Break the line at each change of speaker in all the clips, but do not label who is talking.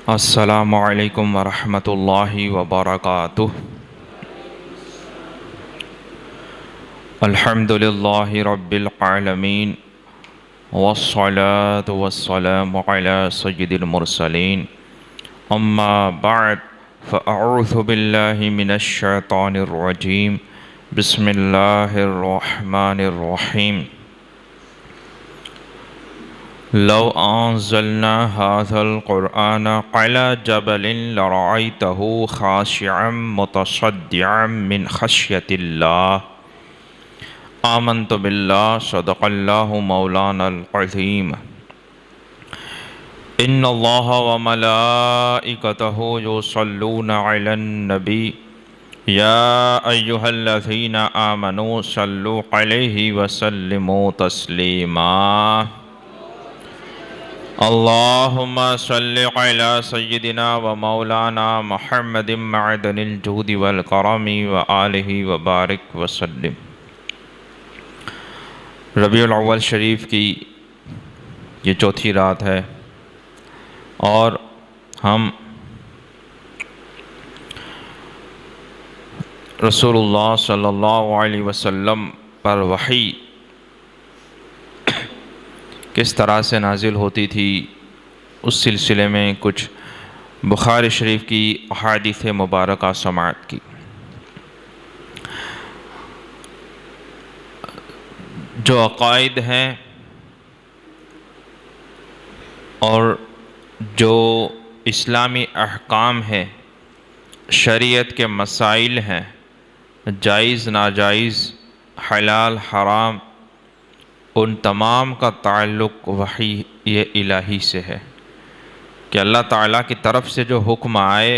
السلام علیکم ورحمۃ اللہ وبرکاتہ۔ الحمد للہ رب العالمین والصلاة والسلام علی سید المرسلین، اما بعد فاعوذ باللہ من الشیطان الرجیم، بسم اللہ الرحمن الرحیم۔ لو انزلنا هذا القرآن على جبل لرأيته خاشعا متصدعا من خشية الله۔ آمنت بالله صدق الله مولانا العظيم۔ إن الله وملائكته يصلون على النبي يا أيها الذين آمنوا صلوا عليه وسلموا تسليما۔ اللهم صل على سيدنا ومولانا محمد معدن الجود والكرم وآلہ وبارک وسلم۔ ربیع الاول شریف کی یہ چوتھی رات ہے اور ہم رسول اللہ صلی اللہ علیہ وسلم پر وحی کس طرح سے نازل ہوتی تھی اس سلسلے میں کچھ بخاری شریف کی احادیث مبارکہ سماعت کی۔ جو عقائد ہیں اور جو اسلامی احکام ہیں، شریعت کے مسائل ہیں، جائز ناجائز، حلال حرام، ان تمام کا تعلق وحی الہی سے ہے کہ اللہ تعالیٰ کی طرف سے جو حکم آئے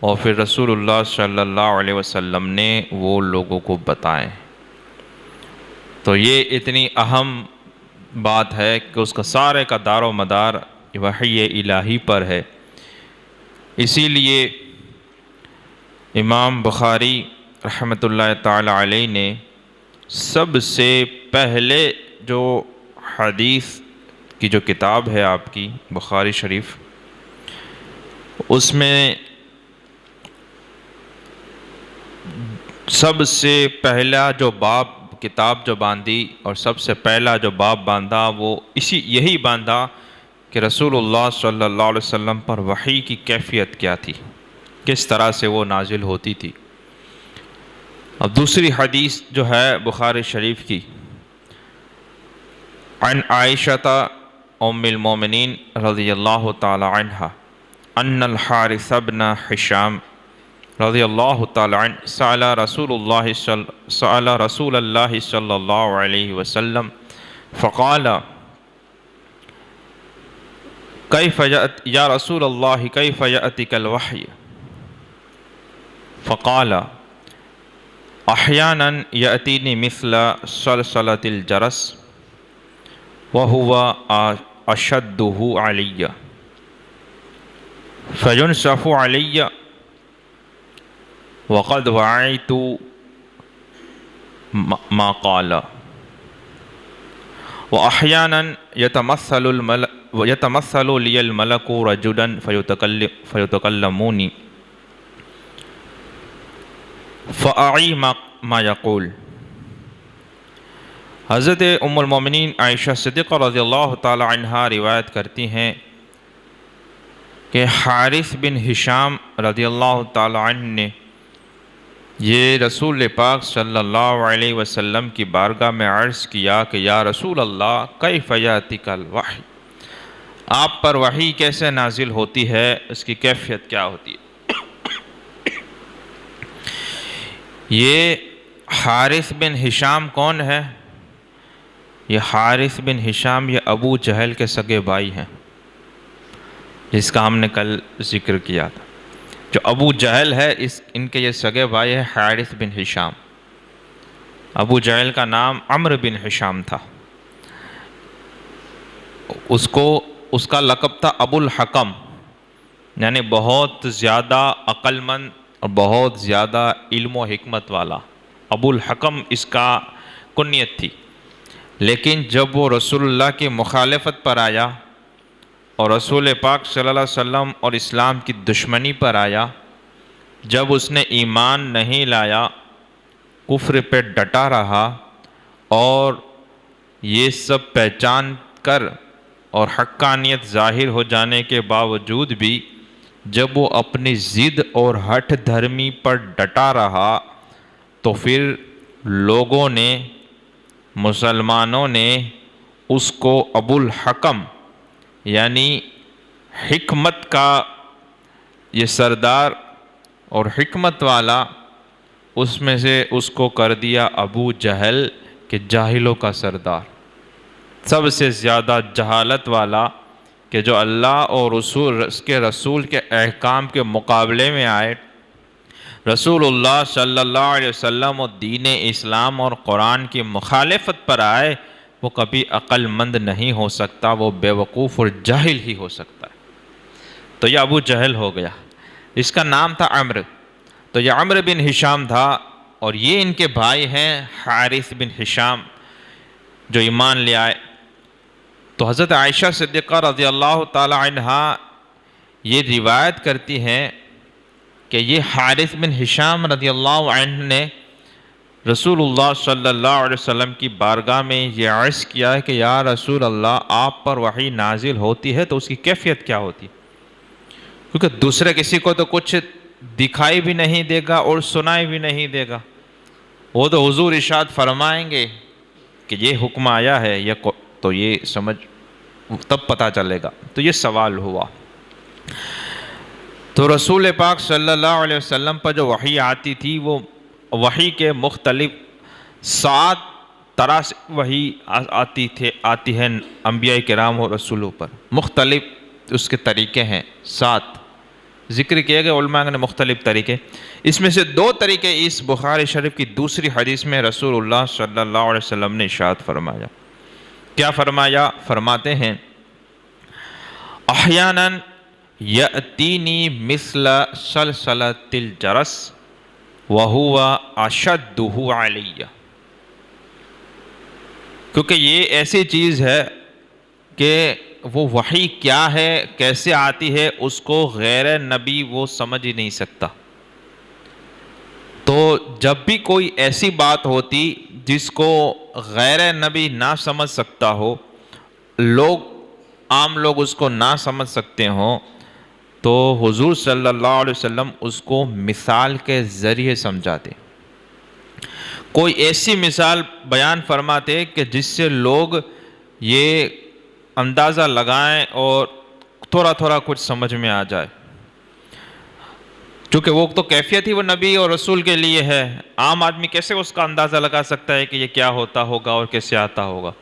اور پھر رسول اللہ صلی اللہ علیہ وسلم نے وہ لوگوں کو بتائیں۔ تو یہ اتنی اہم بات ہے کہ اس کا سارے کا دار و مدار وحی الہی پر ہے۔ اسی لیے امام بخاری رحمۃ اللہ تعالی علیہ نے سب سے پہلے جو حدیث کی جو کتاب ہے آپ کی بخاری شریف، اس میں سب سے پہلا جو باب کتاب جو باندھی اور سب سے پہلا جو باب باندھا وہ یہی باندھا کہ رسول اللہ صلی اللہ علیہ وسلم پر وحی کی کیفیت کیا تھی، کس طرح سے وہ نازل ہوتی تھی۔ اب دوسری حدیث جو ہے بخاری شریف کی، عن عائشہ ام المومنین رضی اللہ تعالی عنہ ان الحارث بن ہشام رضی اللہ تعالی عنہ سأل رسول اللہ صلی اللہ علیہ وسلم فقال یا رسول اللہ کیف یأتیک الوحی؟ فقال احیانا یأتینی مثل صلصلۃ الجرس وہو اشدہ علی فینصف علی وقد وعیت ما قال واحیانا یتمثل لی الملک رجلا فیتکلمونی فأعی ما یقول۔ حضرت ام المومنین عائشہ صدیقہ رضی اللہ تعالی عنہا روایت کرتی ہیں کہ حارث بن ہشام رضی اللہ تعالی عنہ نے یہ رسول پاک صلی اللہ علیہ وسلم کی بارگاہ میں عرض کیا کہ یا رسول اللہ کیف یأتیک الوحی، آپ پر وحی کیسے نازل ہوتی ہے، اس کی کیفیت کیا ہوتی ہے۔ یہ حارث بن ہشام کون ہے؟ یہ حارث بن ہشام یہ ابو جہل کے سگے بھائی ہیں، جس کا ہم نے کل ذکر کیا تھا۔ جو ابو جہل ہے ان کے یہ سگے بھائی ہے حارث بن ہشام۔ ابو جہل کا نام عمرو بن ہشام تھا، اس کا لقب تھا ابو الحکم، یعنی بہت زیادہ عقل مند اور بہت زیادہ علم و حکمت والا، ابو الحکم اس کا کنیت تھی۔ لیکن جب وہ رسول اللہ کی مخالفت پر آیا اور رسول پاک صلی اللہ علیہ وسلم اور اسلام کی دشمنی پر آیا، جب اس نے ایمان نہیں لایا، کفر پہ ڈٹا رہا، اور یہ سب پہچان کر اور حقانیت ظاہر ہو جانے کے باوجود بھی جب وہ اپنی ضد اور ہٹ دھرمی پر ڈٹا رہا، تو پھر لوگوں نے، مسلمانوں نے اس کو ابو الحکم یعنی حکمت کا یہ سردار اور حکمت والا، اس میں سے اس کو کر دیا ابو جہل کہ جاہلوں کا سردار، سب سے زیادہ جہالت والا، کہ جو اللہ اور اس کے رسول کے احکام کے مقابلے میں آئے، رسول اللہ صلی اللہ علیہ وسلم اور دین اسلام اور قرآن کی مخالفت پر آئے، وہ کبھی عقل مند نہیں ہو سکتا، وہ بے وقوف اور جاہل ہی ہو سکتا ہے۔ تو یہ ابو جہل ہو گیا، اس کا نام تھا عمرو، تو یہ عمرو بن ہشام تھا، اور یہ ان کے بھائی ہیں حارث بن ہشام جو ایمان لے آئے۔ تو حضرت عائشہ صدیقہ رضی اللہ تعالی عنہا یہ روایت کرتی ہیں کہ یہ حارث بن ہشام رضی اللہ عنہ نے رسول اللہ صلی اللہ علیہ وسلم کی بارگاہ میں یہ عرض کیا ہے کہ یا رسول اللہ، آپ پر وحی نازل ہوتی ہے تو اس کی کیفیت کیا ہوتی؟ کیونکہ دوسرے کسی کو تو کچھ دکھائی بھی نہیں دے گا اور سنائی بھی نہیں دے گا، وہ تو حضور ارشاد فرمائیں گے کہ یہ حکم آیا ہے، تو یہ سمجھ تب پتہ چلے گا۔ تو یہ سوال ہوا، تو رسول پاک صلی اللہ علیہ وسلم پر جو وحی آتی تھی، وہ وحی کے مختلف 7 طرح سے وحی آتی ہے انبیاء کرام اور رسولوں پر، مختلف اس کے طریقے ہیں، 7 ذکر کیے گئے علماء نے مختلف طریقے۔ اس میں سے 2 طریقے اس بخاری شریف کی دوسری حدیث میں رسول اللہ صلی اللہ علیہ وسلم نے ارشاد فرمایا۔ کیا فرمایا؟ فرماتے ہیں احیانا یأتینی مثل سلسلۃ الجرس وہو اشدہ علی، کیونکہ یہ ایسی چیز ہے کہ وہ وحی کیا ہے، کیسے آتی ہے، اس کو غیر نبی وہ سمجھ ہی نہیں سکتا۔ تو جب بھی کوئی ایسی بات ہوتی جس کو غیر نبی نہ سمجھ سکتا ہو، عام لوگ اس کو نہ سمجھ سکتے ہوں، تو حضور صلی اللہ علیہ وسلم اس کو مثال کے ذریعے سمجھاتے، کوئی ایسی مثال بیان فرماتے کہ جس سے لوگ یہ اندازہ لگائیں اور تھوڑا تھوڑا کچھ سمجھ میں آ جائے، چونکہ وہ تو کیفیت ہی وہ نبی اور رسول کے لیے ہے، عام آدمی کیسے اس کا اندازہ لگا سکتا ہے کہ یہ کیا ہوتا ہوگا اور کیسے آتا ہوگا۔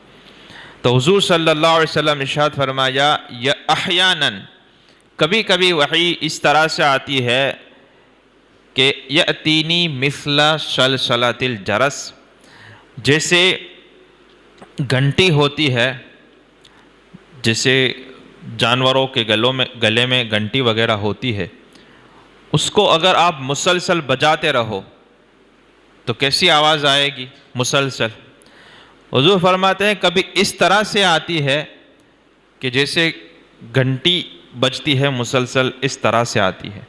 تو حضور صلی اللہ علیہ وسلم ارشاد فرمایا یا احیانا، کبھی کبھی وحی اس طرح سے آتی ہے کہ یأتینی مثل سلسلۃ الجرس، جیسے گھنٹی ہوتی ہے، جیسے جانوروں کے گلے میں گھنٹی وغیرہ ہوتی ہے، اس کو اگر آپ مسلسل بجاتے رہو تو کیسی آواز آئے گی؟ مسلسل۔ حضور فرماتے ہیں کبھی اس طرح سے آتی ہے کہ جیسے گھنٹی بجتی ہے مسلسل، اس طرح سے آتی ہے۔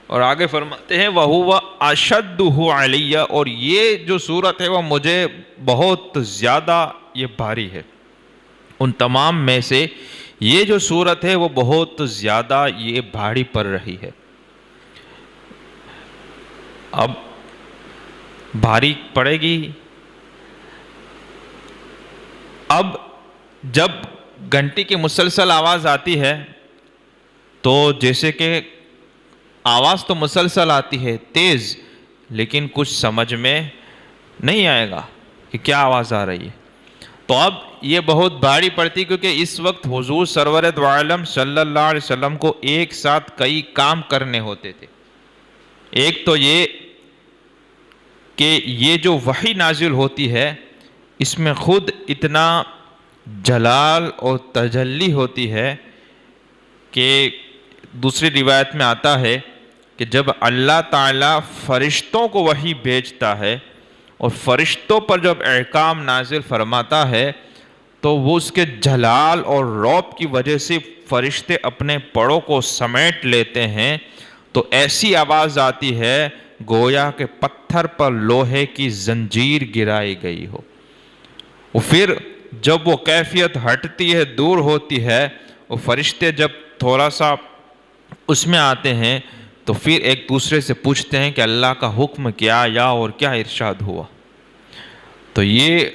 اور آگے فرماتے ہیں وَهُوَ أَشَدُّهُ عَلِيَّ، اور یہ جو صورت ہے وہ مجھے بہت زیادہ یہ بھاری ہے، ان تمام میں سے یہ جو صورت ہے وہ بہت زیادہ یہ بھاری پڑ رہی ہے۔ اب بھاری پڑے گی، اب جب گھنٹی کی مسلسل آواز آتی ہے تو جیسے کہ آواز تو مسلسل آتی ہے تیز، لیکن کچھ سمجھ میں نہیں آئے گا کہ کیا آواز آ رہی ہے، تو اب یہ بہت بھاری پڑتی، کیونکہ اس وقت حضور سرور دو عالم صلی اللہ علیہ وسلم کو ایک ساتھ کئی کام کرنے ہوتے تھے۔ ایک تو یہ کہ یہ جو وحی نازل ہوتی ہے اس میں خود اتنا جلال اور تجلی ہوتی ہے کہ دوسری روایت میں آتا ہے کہ جب اللہ تعالیٰ فرشتوں کو وحی بھیجتا ہے اور فرشتوں پر جب احکام نازل فرماتا ہے تو وہ اس کے جلال اور رعب کی وجہ سے فرشتے اپنے پڑوں کو سمیٹ لیتے ہیں، تو ایسی آواز آتی ہے گویا کہ پتھر پر لوہے کی زنجیر گرائی گئی ہو۔ اور پھر جب وہ کیفیت ہٹتی ہے، دور ہوتی ہے، وہ فرشتے جب تھوڑا سا اس میں آتے ہیں تو پھر ایک دوسرے سے پوچھتے ہیں کہ اللہ کا حکم کیا یا اور کیا ارشاد ہوا۔ تو یہ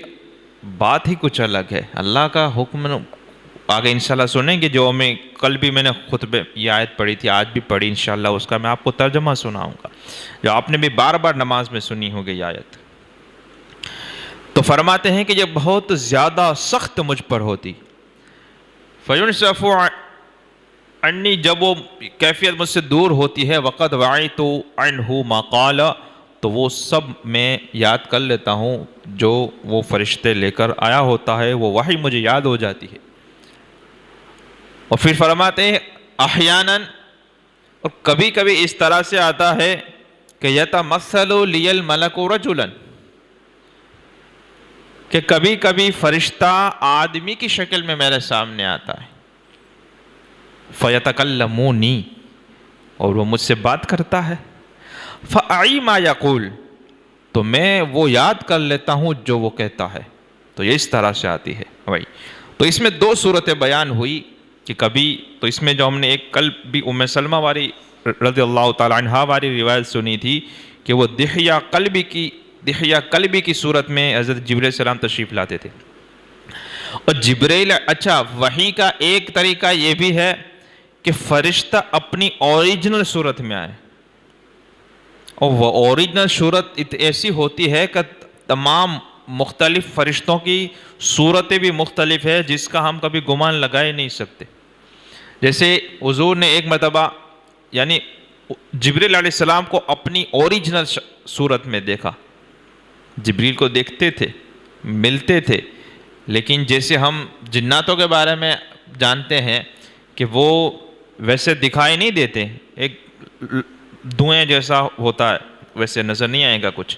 بات ہی کچھ الگ ہے۔ اللہ کا حکم آگے انشاءاللہ سنیں گے، جو میں کل بھی میں نے خطبے یہ آیت پڑھی تھی، آج بھی پڑھی انشاءاللہ، اس کا میں آپ کو ترجمہ سناؤں گا، جو آپ نے بھی بار بار نماز میں سنی ہوگی یہ آیت۔ تو فرماتے ہیں کہ یہ بہت زیادہ سخت مجھ پر ہوتی، فَيُنْصَفُ عنی، جب وہ کیفیت مجھ سے دور ہوتی ہے، وَقَدْ وَعِيتُ عَنْهُ مَا قَالَ، تو وہ سب میں یاد کر لیتا ہوں جو وہ فرشتے لے کر آیا ہوتا ہے، وہ وحی مجھے یاد ہو جاتی ہے۔ اور پھر فرماتے ہیں احیاناً، اور کبھی کبھی اس طرح سے آتا ہے کہ یتمثل لی الملک رجلا، کہ کبھی کبھی فرشتہ آدمی کی شکل میں میرے سامنے آتا ہے، فیتکلمونی، اور وہ مجھ سے بات کرتا ہے، فاعی ما یقول، تو میں وہ یاد کر لیتا ہوں جو وہ کہتا ہے۔ تو یہ اس طرح سے آتی ہے بھائی۔ تو اس میں دو صورتیں بیان ہوئی کہ کبھی تو اس میں جو ہم نے ایک کل بھی ام سلمہ والی رضی اللہ تعالی عنہا والی روایت سنی تھی کہ وہ دحیہ قلبی کی صورت میں حضرت جبرائیل علیہ السلام تشریف لاتے تھے۔ اور جبرائیل، اچھا وحی کا ایک طریقہ یہ بھی ہے کہ فرشتہ اپنی اوریجنل صورت میں آئے، اور وہ اوریجنل صورت ایسی ہوتی ہے کہ تمام مختلف فرشتوں کی صورتیں بھی مختلف ہے، جس کا ہم کبھی گمان لگا ہی نہیں سکتے۔ جیسے حضور نے ایک مرتبہ یعنی جبرائیل علیہ السلام کو اپنی اوریجنل صورت میں دیکھا، جبریل کو دیکھتے تھے، ملتے تھے، لیکن جیسے ہم جناتوں کے بارے میں جانتے ہیں کہ وہ ویسے دکھائی نہیں دیتے، ایک دھوئیں جیسا ہوتا ہے، ویسے نظر نہیں آئے گا کچھ،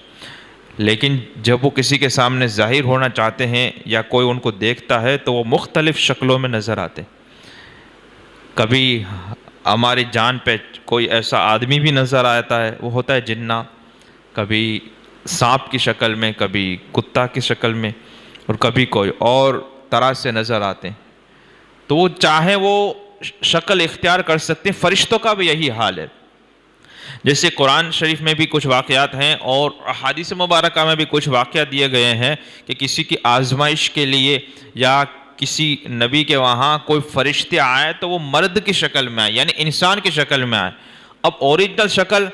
لیکن جب وہ کسی کے سامنے ظاہر ہونا چاہتے ہیں یا کوئی ان کو دیکھتا ہے تو وہ مختلف شکلوں میں نظر آتے ہیں۔ کبھی ہماری جان پہ کوئی ایسا آدمی بھی نظر آتا ہے، وہ ہوتا ہے جنہ، کبھی سانپ کی شکل میں، کبھی کتا کی شکل میں، اور کبھی کوئی اور طرح سے نظر آتے ہیں۔ تو وہ چاہے وہ شکل اختیار کر سکتے ہیں۔ فرشتوں کا بھی یہی حال ہے۔ جیسے قرآن شریف میں بھی کچھ واقعات ہیں اور احادیث مبارکہ میں بھی کچھ واقعات دیے گئے ہیں کہ کسی کی آزمائش کے لیے یا کسی نبی کے وہاں کوئی فرشتے آئے تو وہ مرد کی شکل میں آئے، یعنی انسان کی شکل میں آئے۔ اب اوریجنل شکل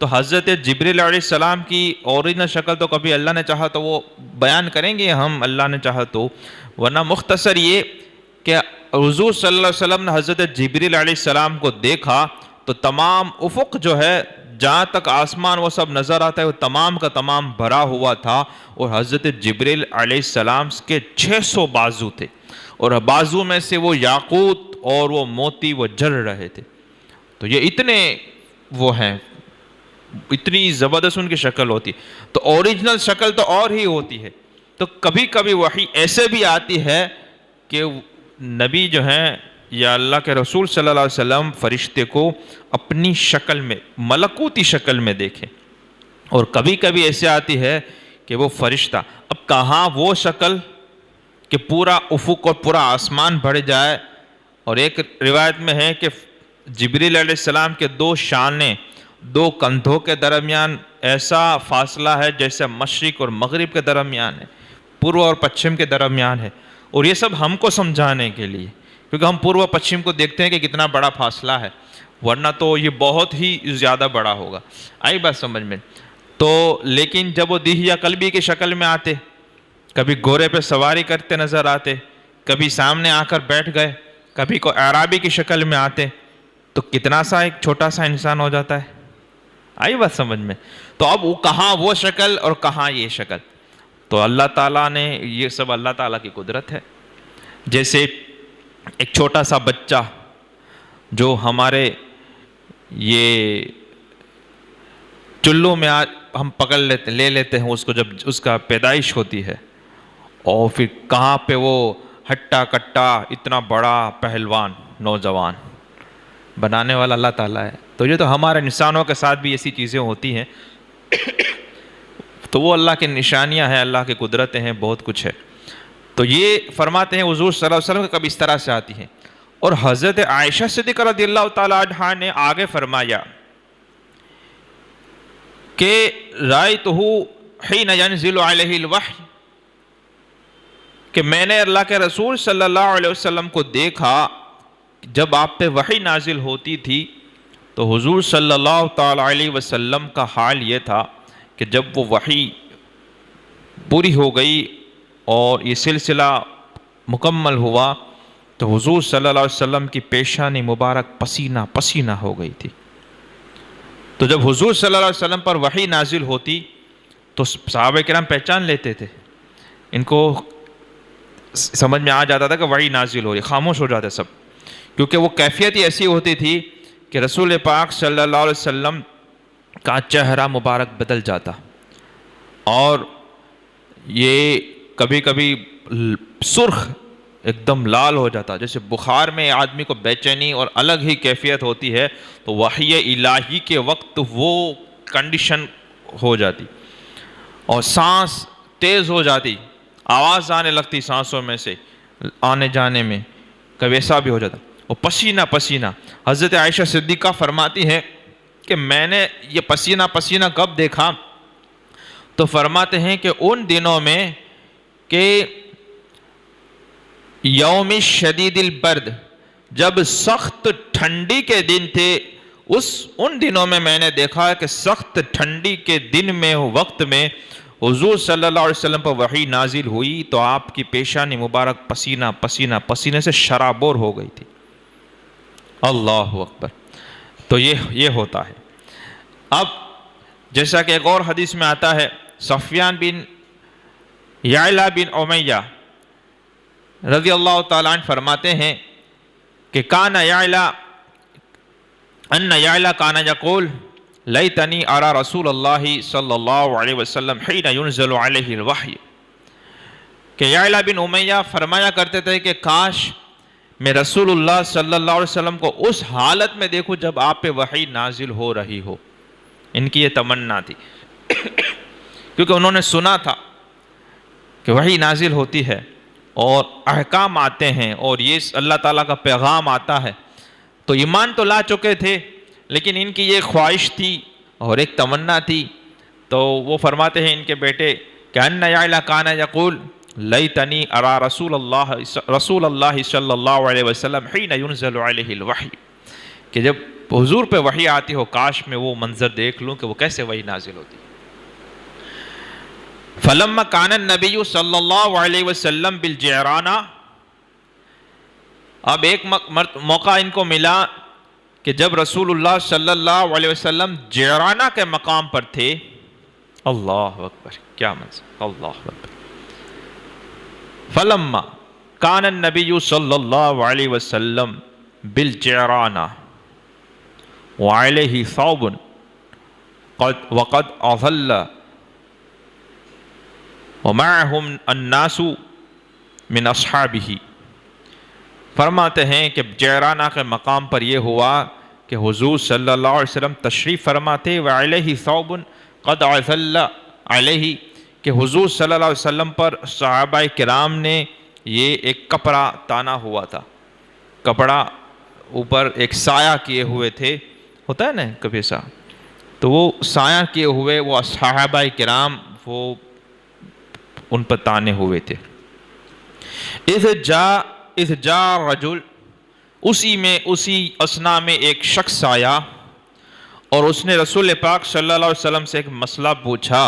تو حضرت جبرائیل علیہ السلام کی اوریجنل شکل تو کبھی اللہ نے چاہا تو وہ بیان کریں گے ہم، اللہ نے چاہا تو، ورنہ مختصر یہ کہ حضور صلی اللہ علیہ وسلم نے حضرت جبرائیل علیہ السلام کو دیکھا تو تمام افق جو ہے، جہاں تک آسمان وہ سب نظر آتا ہے، وہ تمام کا تمام بھرا ہوا تھا، اور حضرت جبرائیل علیہ السلام کے 600 بازو تھے، اور بازو میں سے وہ یاقوت اور وہ موتی وہ جل رہے تھے۔ تو یہ اتنے وہ ہیں، اتنی زبردست ان کی شکل ہوتی، تو اوریجنل شکل تو اور ہی ہوتی ہے۔ تو کبھی کبھی وحی ایسے بھی آتی ہے کہ نبی جو ہیں یا اللہ کے رسول صلی اللہ علیہ وسلم فرشتے کو اپنی شکل میں، ملکوتی شکل میں دیکھیں، اور کبھی کبھی ایسے آتی ہے کہ وہ فرشتہ، اب کہاں وہ شکل کہ پورا افق اور پورا آسمان بھر جائے، اور ایک روایت میں ہے کہ جبرائیل علیہ السلام کے 2 شانے، 2 کندھوں کے درمیان ایسا فاصلہ ہے جیسے مشرق اور مغرب کے درمیان ہے، پورو اور پچھم کے درمیان ہے، اور یہ سب ہم کو سمجھانے کے لیے، کیونکہ ہم پورو پچھم کو دیکھتے ہیں کہ کتنا بڑا فاصلہ ہے، ورنہ تو یہ بہت ہی زیادہ بڑا ہوگا۔ آئی بات سمجھ میں؟ تو لیکن جب وہ دحیہ قلبی کی شکل میں آتے، کبھی گھوڑے پہ سواری کرتے نظر آتے، کبھی سامنے آ کر بیٹھ گئے، کبھی کوئی اعرابی کی شکل میں آتے، تو کتنا سا ایک چھوٹا سا انسان ہو جاتا ہے۔ آئی بات سمجھ میں؟ تو اب وہ کہاں وہ شکل اور کہاں یہ شکل، تو اللہ تعالیٰ نے، یہ سب اللہ تعالیٰ کی قدرت ہے۔ جیسے ایک چھوٹا سا بچہ جو ہمارے یہ چلو میں ہم پکڑ لے لیتے ہیں اس کو جب اس کا پیدائش ہوتی ہے، اور پھر کہاں پہ وہ ہٹا کٹا اتنا بڑا پہلوان نوجوان بنانے والا اللہ تعالیٰ ہے۔ تو یہ تو ہمارے انسانوں کے ساتھ بھی ایسی چیزیں ہوتی ہیں، تو وہ اللہ کی نشانیاں ہیں، اللہ کی قدرتیں ہیں، بہت کچھ ہے۔ تو یہ فرماتے ہیں حضور صلی اللہ علیہ وسلم کبھی اس طرح سے آتی ہیں۔ اور حضرت عائشہ صدیقہ رضی اللہ تعالیٰ عنہا نے آگے فرمایا کہ رأیتہ حین ینزل علیہ الوحی، کہ میں نے اللہ کے رسول صلی اللہ علیہ وسلم کو دیکھا جب آپ پہ وحی نازل ہوتی تھی، تو حضور صلی اللہ تعالیٰ علیہ وسلم کا حال یہ تھا کہ جب وہ وحی پوری ہو گئی اور یہ سلسلہ مکمل ہوا تو حضور صلی اللہ علیہ وسلم کی پیشانی مبارک پسینہ پسینہ ہو گئی تھی۔ تو جب حضور صلی اللہ علیہ وسلم پر وحی نازل ہوتی تو صحابہ کرام پہچان لیتے تھے، ان کو سمجھ میں آ جاتا تھا کہ وحی نازل ہو رہی، خاموش ہو جاتے سب، کیونکہ وہ کیفیت ہی ایسی ہوتی تھی کہ رسول پاک صلی اللہ علیہ وسلم کا چہرہ مبارک بدل جاتا، اور یہ کبھی کبھی سرخ ایک دم لال ہو جاتا، جیسے بخار میں آدمی کو بے چینی اور الگ ہی کیفیت ہوتی ہے، تو وحی الہی کے وقت وہ کنڈیشن ہو جاتی، اور سانس تیز ہو جاتی، آواز آنے لگتی سانسوں میں سے آنے جانے میں، کبھی ایسا بھی ہو جاتا، اور پسینہ پسینہ۔ حضرت عائشہ صدیقہ فرماتی ہے کہ میں نے یہ پسینہ پسینہ کب دیکھا، تو فرماتے ہیں کہ ان دنوں میں کہ یوم شدید البرد، جب سخت ٹھنڈی کے دن تھے، ان دنوں میں نے دیکھا کہ سخت ٹھنڈی کے دن میں وقت میں حضور صلی اللہ علیہ وسلم پر وحی نازل ہوئی تو آپ کی پیشانی مبارک پسینہ پسینہ پسینے سے شرابور ہو گئی تھی۔ اللہ اکبر۔ تو یہ ہوتا ہے۔ اب جیسا کہ ایک اور حدیث میں آتا ہے، صفیان بن یعلا بن امیہ رضی اللہ تعالیٰ عنہ فرماتے ہیں کہ کان یعلا کان یقول لیتنی ارى رسول اللہ صلی اللہ علیہ وسلم حین ینزل علیہ الوحی، کہ یعلا بن امیہ فرمایا کرتے تھے کہ کاش میں رسول اللہ صلی اللہ علیہ وسلم کو اس حالت میں دیکھوں جب آپ پہ وحی نازل ہو رہی ہو۔ ان کی یہ تمنا تھی کیونکہ انہوں نے سنا تھا کہ وحی نازل ہوتی ہے اور احکام آتے ہیں اور یہ اللہ تعالیٰ کا پیغام آتا ہے، تو ایمان تو لا چکے تھے لیکن ان کی یہ خواہش تھی اور ایک تمنا تھی۔ تو وہ فرماتے ہیں ان کے بیٹے کہ ان یعلا کان یقول لیتنی ارى رسول اللہ صلی اللہ علیہ وسلم حین ینزل علیہ الوحی، کہ جب حضور پہ وحی آتی ہو کاش میں وہ منظر دیکھ لوں کہ وہ کیسے وحی نازل ہوتی۔ فلما کان النبی صلی اللہ علیہ وسلم بالجعرانہ، اب ایک موقع ان کو ملا کہ جب رسول اللہ صلی اللہ علیہ وسلم جعرانہ کے مقام پر تھے۔ اللہ اکبر، کیا منظر، اللہ اکبر۔ فلما کان النبی صلی اللہ علیہ وسلم بالجعرانہ وعلیہ ثوب وقد اظل ومعہم الناس من اصحابہ، فرماتے ہیں کہ جعرانہ کے مقام پر یہ ہوا کہ حضور صلی اللہ علیہ وسلم تشریف فرماتے وعلیہ ثوب قد اظل علیہ، کہ حضور صلی اللہ علیہ وسلم پر صحابہ کرام نے یہ ایک کپڑا تانا ہوا تھا، کپڑا اوپر ایک سایہ کیے ہوئے تھے، ہوتا ہے نا کبھی ایسا، تو وہ سایہ کیے ہوئے وہ صحابہ کرام وہ ان پر تانے ہوئے تھے۔ اذ جاء رجل، اسی اثنا میں ایک شخص آیا اور اس نے رسول پاک صلی اللہ علیہ وسلم سے ایک مسئلہ پوچھا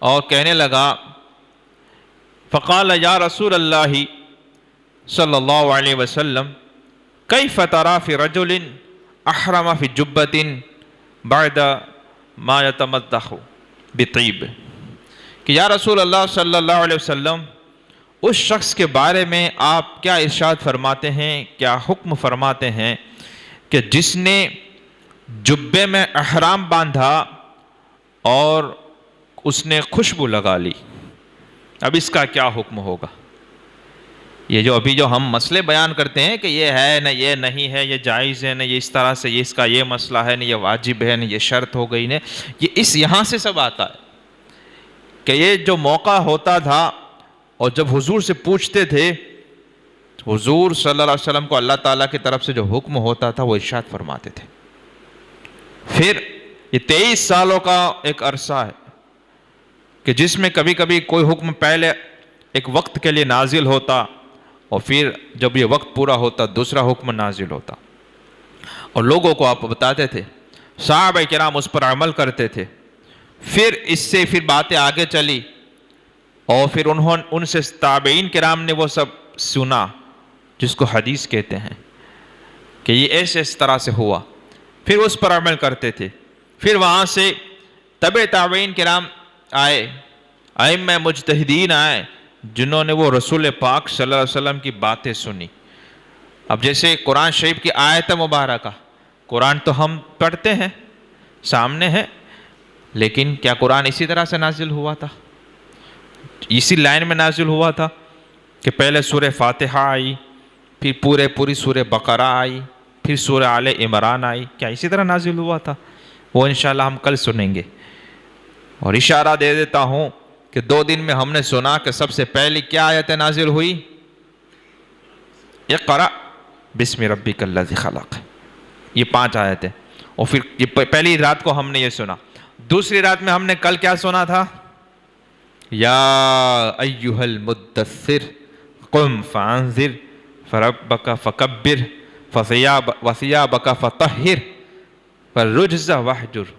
اور کہنے لگا، فقال یا رسول اللہ صلی اللہ علیہ وسلم کیف تری فی رجل احرم فی جبۃ بعد ما یتمدح بطیب، کہ یا رسول اللہ صلی اللہ علیہ وسلم اس شخص کے بارے میں آپ کیا ارشاد فرماتے ہیں، کیا حکم فرماتے ہیں کہ جس نے جبے میں احرام باندھا اور اس نے خوشبو لگا لی، اب اس کا کیا حکم ہوگا؟ یہ جو ابھی جو ہم مسئلے بیان کرتے ہیں کہ یہ ہے نہ یہ نہیں ہے، یہ جائز ہے نہ یہ اس طرح سے، یہ اس کا یہ مسئلہ ہے نہ یہ واجب ہے نہ یہ شرط ہو گئی، یہ اس یہاں سے سب آتا ہے کہ یہ جو موقع ہوتا تھا اور جب حضور سے پوچھتے تھے، حضور صلی اللہ علیہ وسلم کو اللہ تعالیٰ کی طرف سے جو حکم ہوتا تھا وہ ارشاد فرماتے تھے۔ پھر یہ 23 سالوں کا ایک عرصہ ہے کہ جس میں کبھی کبھی کوئی حکم پہلے ایک وقت کے لیے نازل ہوتا اور پھر جب یہ وقت پورا ہوتا دوسرا حکم نازل ہوتا، اور لوگوں کو آپ بتاتے تھے، صحابہ کرام اس پر عمل کرتے تھے۔ پھر اس سے پھر باتیں آگے چلی اور پھر ان سے تابعین کرام نے وہ سب سنا جس کو حدیث کہتے ہیں کہ یہ ایسے اس طرح سے ہوا، پھر اس پر عمل کرتے تھے۔ پھر وہاں سے تبع تابعین کرام آئے، ائمہ مجتہدین آئے جنہوں نے وہ رسول پاک صلی اللہ علیہ وسلم کی باتیں سنی۔ اب جیسے قرآن شریف کی آیت مبارکہ، قرآن تو ہم پڑھتے ہیں، سامنے ہے، لیکن کیا قرآن اسی طرح سے نازل ہوا تھا؟ اسی لائن میں نازل ہوا تھا کہ پہلے سورہ فاتحہ آئی، پھر پوری سورہ بقرہ آئی، پھر سورہ آل عمران آئی؟ کیا اسی طرح نازل ہوا تھا؟ وہ انشاءاللہ ہم کل سنیں گے۔ اور اشارہ دے دیتا ہوں کہ 2 دن میں ہم نے سنا کہ سب سے پہلی کیا آیت نازل ہوئی؟ اقرأ بسم ربک الذی خلق، یہ 5 آیتیں۔ اور پھر یہ پہلی رات کو ہم نے یہ سنا، دوسری رات میں ہم نے کل کیا سنا تھا؟ یا ایھا المدثر قم فانذر فربک فکبر وثیابک فطہر والرجز واہجر۔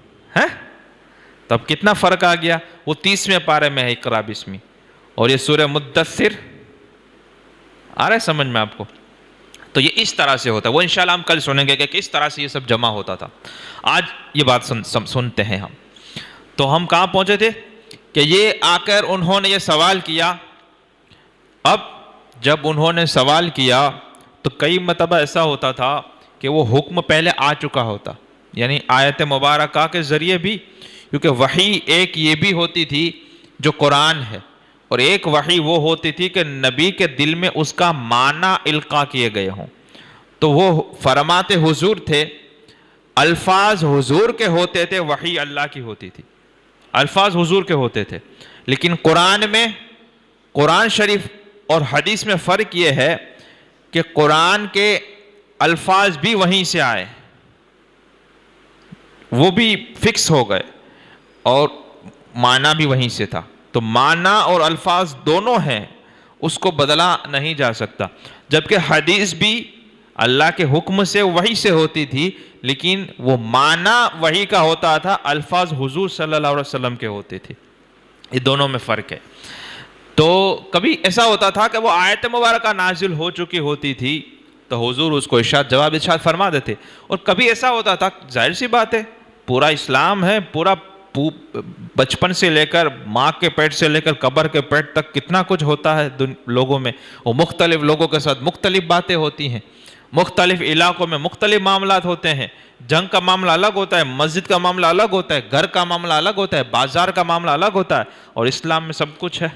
تب کتنا فرق آ گیا؟ وہ 30ویں پارے میں ہے اقرا بسمی، اور یہ سورہ مدثر۔ آ رہا ہے سمجھ میں آپ کو؟ تو یہ اس طرح سے ہوتا ہے، وہ انشاءاللہ ہم کل سنیں گے کہ کس طرح سے یہ سب جمع ہوتا تھا۔ آج یہ بات سنتے ہیں ہم۔ تو ہم کہاں پہنچے تھے کہ یہ آ کر انہوں نے یہ سوال کیا۔ اب جب انہوں نے سوال کیا تو کئی مرتبہ ایسا ہوتا تھا کہ وہ حکم پہلے آ چکا ہوتا، یعنی آیت مبارکہ کے ذریعے بھی، کیونکہ وحی ایک یہ بھی ہوتی تھی جو قرآن ہے، اور ایک وحی وہ ہوتی تھی کہ نبی کے دل میں اس کا معنی القاء کیے گئے ہوں۔ تو وہ فرماتے حضور تھے، الفاظ حضور کے ہوتے تھے، وحی اللہ کی ہوتی تھی، الفاظ حضور کے ہوتے تھے۔ لیکن قرآن میں، قرآن شریف اور حدیث میں فرق یہ ہے کہ قرآن کے الفاظ بھی وہیں سے آئے، وہ بھی فکس ہو گئے، اور معنی بھی وہیں سے تھا۔ تو معنی اور الفاظ دونوں ہیں، اس کو بدلا نہیں جا سکتا۔ جبکہ حدیث بھی اللہ کے حکم سے وحی سے ہوتی تھی، لیکن وہ معنی وحی کا ہوتا تھا، الفاظ حضور صلی اللہ علیہ وسلم کے ہوتے تھے۔ یہ دونوں میں فرق ہے۔ تو کبھی ایسا ہوتا تھا کہ وہ آیت مبارکہ نازل ہو چکی ہوتی تھی تو حضور اس کو جواب ارشاد فرما دیتے، اور کبھی ایسا ہوتا تھا، ظاہر سی بات ہے، پورا اسلام ہے، پورا بچپن سے لے کر ماں کے پیٹ سے لے کر قبر کے پیٹ تک کتنا کچھ ہوتا ہے لوگوں میں، اور مختلف لوگوں کے ساتھ مختلف باتیں ہوتی ہیں، مختلف علاقوں میں مختلف معاملات ہوتے ہیں، جنگ کا معاملہ الگ ہوتا ہے، مسجد کا معاملہ الگ ہوتا ہے، گھر کا معاملہ الگ ہوتا ہے، بازار کا معاملہ الگ ہوتا ہے، اور اسلام میں سب کچھ ہے۔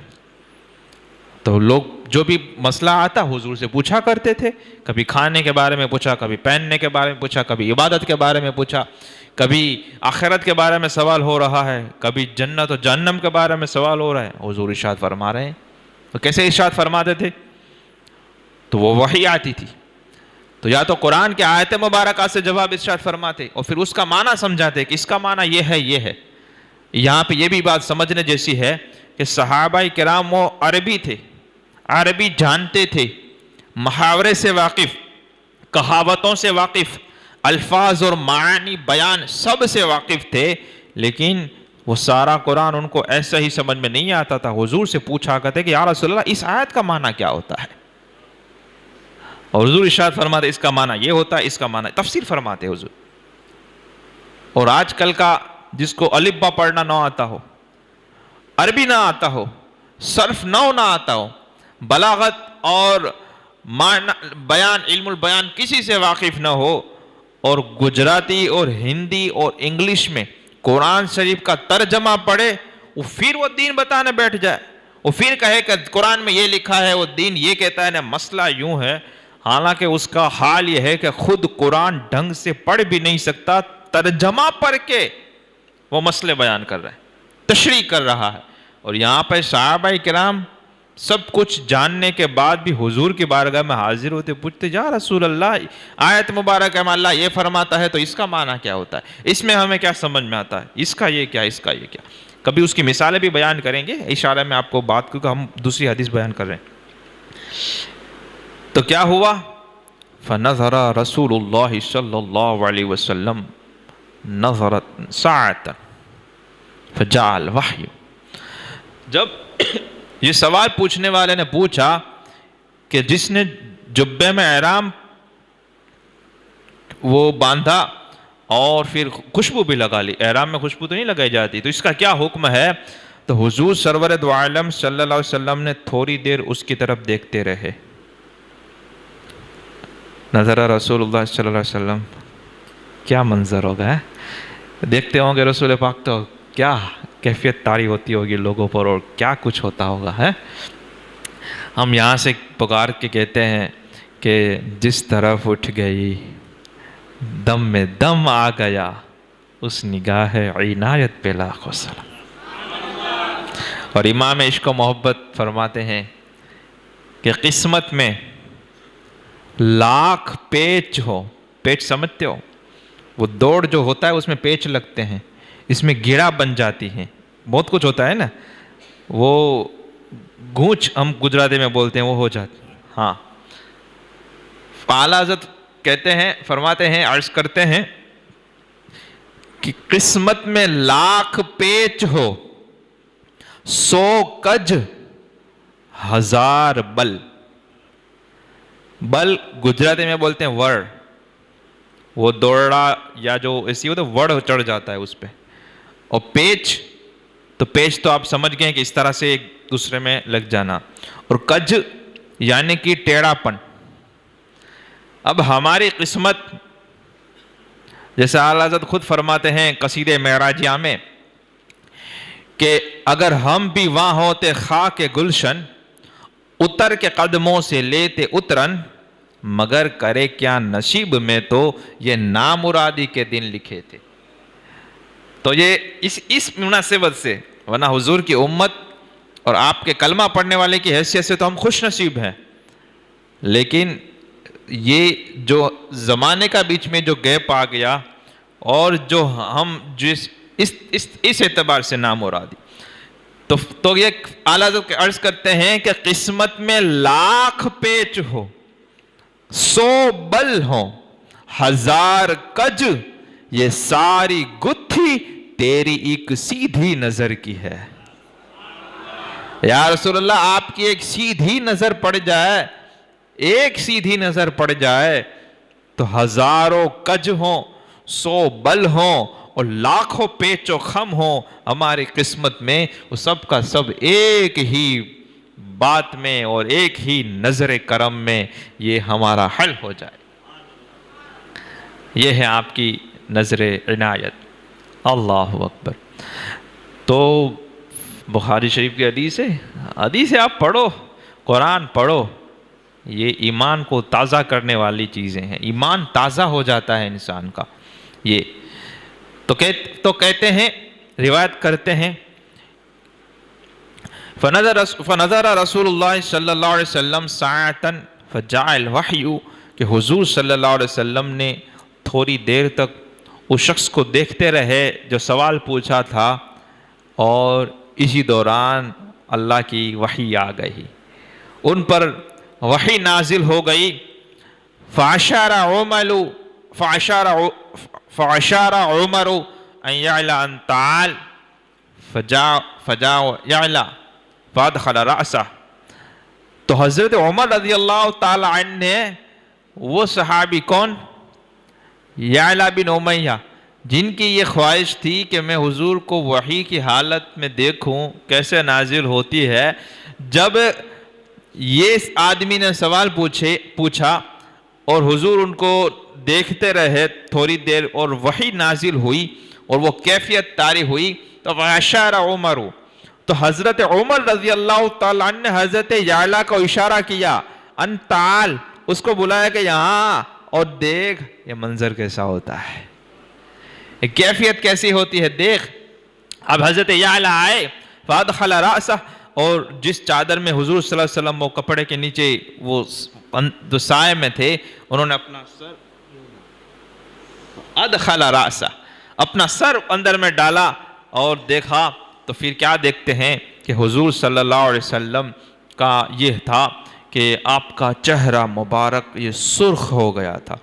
تو لوگ جو بھی مسئلہ آتا حضور سے پوچھا کرتے تھے، کبھی کھانے کے بارے میں پوچھا، کبھی پہننے کے بارے میں پوچھا، کبھی عبادت کے بارے میں پوچھا، کبھی آخرت کے بارے میں سوال ہو رہا ہے، کبھی جنت و جہنم کے بارے میں سوال ہو رہا ہے، حضور ارشاد فرما رہے ہیں۔ تو کیسے ارشاد فرماتے تھے؟ تو وہ وحی آتی تھی، تو یا تو قرآن کے آیت مبارکہ سے جواب ارشاد فرماتے اور پھر اس کا معنی سمجھاتے کہ اس کا معنی یہ ہے، یہ ہے۔ یہاں پہ یہ بھی بات سمجھنے جیسی ہے کہ صحابہ کرام وہ عربی تھے، عربی جانتے تھے، محاورے سے واقف، کہاوتوں سے واقف، الفاظ اور معانی بیان سب سے واقف تھے، لیکن وہ سارا قرآن ان کو ایسا ہی سمجھ میں نہیں آتا تھا۔ حضور سے پوچھا کرتے کہ یا رسول اللہ اس آیت کا معنی کیا ہوتا ہے؟ اور حضور ارشاد فرماتے اس کا معنی یہ ہوتا ہے، اس کا معنی تفسیر فرماتے حضور۔ اور آج کل کا جس کو الف با پڑھنا نہ آتا ہو، عربی نہ آتا ہو، صرف نحو نہ آتا ہو، بلاغت اور بیان، علم البیان کسی سے واقف نہ ہو، اور گجراتی اور ہندی اور انگلش میں قرآن شریف کا ترجمہ پڑھے پھر وہ دین بتانے بیٹھ جائے، وہ پھر کہے کہ قرآن میں یہ لکھا ہے، وہ دین یہ کہتا ہے نا، مسئلہ یوں ہے، حالانکہ اس کا حال یہ ہے کہ خود قرآن ڈھنگ سے پڑھ بھی نہیں سکتا، ترجمہ پڑھ کے وہ مسئلے بیان کر رہا ہے، تشریح کر رہا ہے۔ اور یہاں پہ صحابہ کرام سب کچھ جاننے کے بعد بھی حضور کی بارگاہ میں حاضر ہوتے، پوچھتے یا رسول اللہ، آیت مبارکہ میں اللہ یہ فرماتا ہے تو اس کا معنی کیا ہوتا ہے، اس میں ہمیں کیا سمجھ میں آتا ہے، اس کا یہ کیا، اس کا یہ کیا۔ کبھی اس کی مثالیں بھی بیان کریں گے، اشارہ میں آپ کو بات، کیونکہ ہم دوسری حدیث بیان کر رہے ہیں۔ تو کیا ہوا؟ فَنَظَرَ رسول اللہ صلی اللہ علیہ وسلم نظرت ساعت فجاء الوحی۔ جب یہ سوال پوچھنے والے نے پوچھا کہ جس نے جبے میں احرام وہ باندھا اور پھر خوشبو بھی لگا لی، احرام میں خوشبو تو نہیں لگائی جاتی، تو اس کا کیا حکم ہے؟ تو حضور سرور دو عالم صلی اللہ علیہ وسلم نے تھوڑی دیر اس کی طرف دیکھتے رہے۔ نظر رسول اللہ صلی اللہ علیہ وسلم، کیا منظر ہوگا، دیکھتے ہوں گے رسول پاک تو کیا کیفیت طاری ہوتی ہوگی لوگوں پر، اور کیا کچھ ہوتا ہوگا ہے۔ ہم یہاں سے پکار کے کہتے ہیں کہ جس طرف اٹھ گئی دم میں دم آ گیا، اس نگاہ عنایت پہ لاکھوں سلام۔ اور امام عشق و محبت فرماتے ہیں کہ قسمت میں لاکھ پیچ ہو، پیچ سمجھتے ہو، وہ دوڑ جو ہوتا ہے اس میں پیچ لگتے ہیں، اس میں گیڑا بن جاتی ہیں، بہت کچھ ہوتا ہے نا، وہ گونچ ہم گجراتی میں بولتے ہیں، وہ ہو جاتی۔ ہاں، اعلیٰ حضرت کہتے ہیں، فرماتے ہیں، عرض کرتے ہیں کہ قسمت میں لاکھ پیچ ہو، 100 کج 1000 بل۔ بل گجراتی میں بولتے ہیں وڑ، وہ دوڑا یا جو ایسی ہوتا ہے وڑ چڑھ جاتا ہے اس پہ۔ اور پیچ تو آپ سمجھ گئے کہ اس طرح سے ایک دوسرے میں لگ جانا، اور کج یعنی کہ ٹیڑھا پن۔ اب ہماری قسمت، جیسے اعلیٰ حضرت خود فرماتے ہیں قصیدہ معراجیہ میں کہ اگر ہم بھی وہاں ہوتے خاک گلشن، اتر کے قدموں سے لیتے اترن، مگر کرے کیا نصیب میں تو یہ نامرادی کے دن لکھے تھے۔ تو یہ اس مناسبت سے، ورنہ حضور کی امت اور آپ کے کلمہ پڑھنے والے کی حیثیت سے تو ہم خوش نصیب ہیں، لیکن یہ جو زمانے کا بیچ میں جو گیپ آ گیا، اور جو ہم اس اعتبار سے نامرادی، تو یہ اعلیٰ حضرت عرض کرتے ہیں کہ قسمت میں لاکھ پیچ ہو، 100 بل ہو، 1000 کج، یہ ساری گتھی تیری ایک سیدھی نظر کی ہے۔ یا رسول اللہ، آپ کی ایک سیدھی نظر پڑ جائے، ایک سیدھی نظر پڑ جائے تو 1000 کج ہوں، 100 بل ہوں، اور لاکھوں پیچ و خم ہوں ہماری قسمت میں، وہ سب کا سب ایک ہی بات میں اور ایک ہی نظر کرم میں یہ ہمارا حل ہو جائے۔ یہ ہے آپ کی نظر عنایت۔ اللہ اکبر۔ تو بخاری شریف کی حدیث ہے، آپ پڑھو، قرآن پڑھو، یہ ایمان کو تازہ کرنے والی چیزیں ہیں، ایمان تازہ ہو جاتا ہے انسان کا۔ یہ تو کہتے ہیں، روایت کرتے ہیں، فنظر رسول اللہ صلی اللہ علیہ وسلم ساعتاً فجاء الوحی، کہ حضور صلی اللہ علیہ وسلم نے تھوڑی دیر تک اس شخص کو دیکھتے رہے جو سوال پوچھا تھا، اور اسی دوران اللہ کی وحی آ گئی، ان پر وحی نازل ہو گئی۔ فاشار عمر ان يعلى ان تعال فجاء يعلى فادخل رأسه۔ تو حضرت عمر رضی اللہ تعالی عنہ نے، وہ صحابی کون؟ یعلا بن امیہ، جن کی یہ خواہش تھی کہ میں حضور کو وحی کی حالت میں دیکھوں کیسے نازل ہوتی ہے، جب یہ آدمی نے سوال پوچھا اور حضور ان کو دیکھتے رہے تھوڑی دیر اور وحی نازل ہوئی، اور وہ کیفیت طاری ہوئی تو فاشار عمر، تو حضرت عمر رضی اللہ تعالیٰ عنہ نے حضرت یعلا کو اشارہ کیا، ان تعال، اس کو بلایا کہ یہاں اور دیکھ یہ منظر کیسا ہوتا ہے، کیفیت کیسی ہوتی ہے دیکھ۔ اب حضرت یعلا آئے، فادخل رأسہ، اور جس چادر میں حضور صلی اللہ علیہ وسلم وہ کپڑے کے نیچے وہ جو سائے میں تھے، انہوں نے اپنا سر ادخل رأسہ، اپنا سر اندر میں ڈالا اور دیکھا، تو پھر کیا دیکھتے ہیں کہ حضور صلی اللہ علیہ وسلم کا یہ تھا کہ آپ کا چہرہ مبارک یہ سرخ ہو گیا تھا،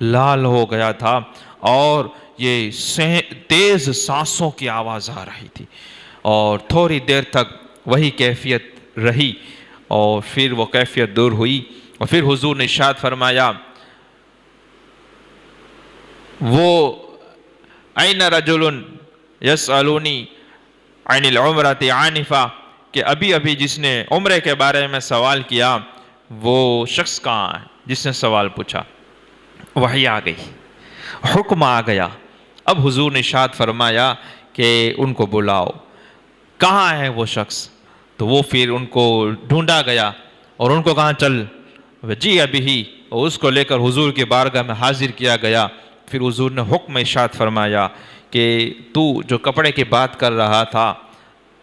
لال ہو گیا تھا، اور یہ تیز سانسوں کی آواز آ رہی تھی، اور تھوڑی دیر تک وہی کیفیت رہی، اور پھر وہ کیفیت دور ہوئی، اور پھر حضور نے ارشاد فرمایا، وہ این رجل یسألونی عن العمرۃ عنفا، کہ ابھی ابھی جس نے عمرے کے بارے میں سوال کیا وہ شخص کہاں ہے جس نے سوال پوچھا؟ وحی آ گئی، حکم آ گیا، اب حضور نے ارشاد فرمایا کہ ان کو بلاؤ، کہاں ہے وہ شخص؟ تو وہ پھر ان کو ڈھونڈا گیا اور ان کو کہاں چل جی ابھی ہی، اور اس کو لے کر حضور کی بارگاہ میں حاضر کیا گیا۔ پھر حضور نے حکم ارشاد فرمایا کہ تو جو کپڑے کی بات کر رہا تھا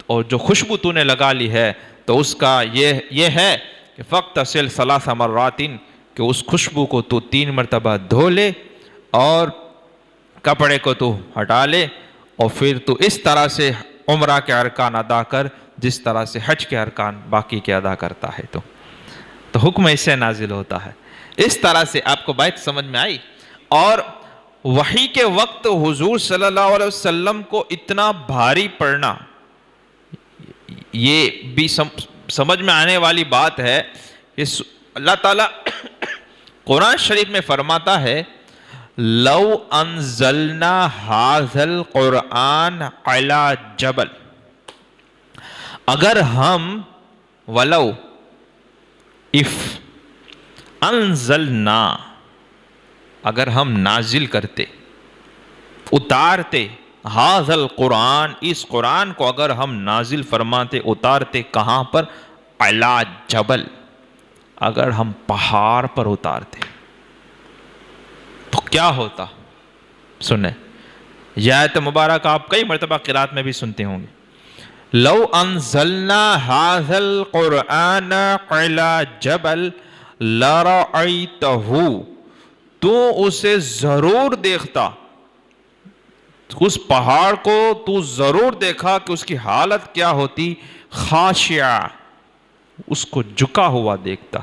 اور جو خوشبو تو نے لگا لی ہے، تو اس کا یہ ہے کہ فاغتسل 3 مرات، کہ اس خوشبو کو تو 3 مرتبہ دھو لے اور کپڑے کو تو ہٹا لے، اور پھر تو اس طرح سے عمرہ کے ارکان ادا کر جس طرح سے حج کے ارکان باقی کے ادا کرتا ہے۔ تو حکم اس سے نازل ہوتا ہے۔ اس طرح سے آپ کو بات سمجھ میں آئی۔ اور وحی کے وقت حضور صلی اللہ علیہ وسلم کو اتنا بھاری پڑنا، یہ بھی سمجھ میں آنے والی بات ہے کہ اللہ تعالیٰ قرآن شریف میں فرماتا ہے، لو انزلنا ھذا القرآن علی جبل، اگر ہم ولو اف انزلنا، اگر ہم نازل کرتے، اتارتے، ھذا القرآن، اس قرآن کو اگر ہم نازل فرماتے، اتارتے کہاں پر؟ علی جبل، اگر ہم پہاڑ پر اتارتے تو کیا ہوتا؟ سنیں، یہ آیت مبارک آپ کئی مرتبہ قرات میں بھی سنتے ہوں گے۔ لو انزلنا ھذا القرآن علی جبل لرأیتہ، تو اسے ضرور دیکھتا، اس پہاڑ کو تو ضرور دیکھا کہ اس کی حالت کیا ہوتی، خاشعہ، اس کو جھکا ہوا دیکھتا،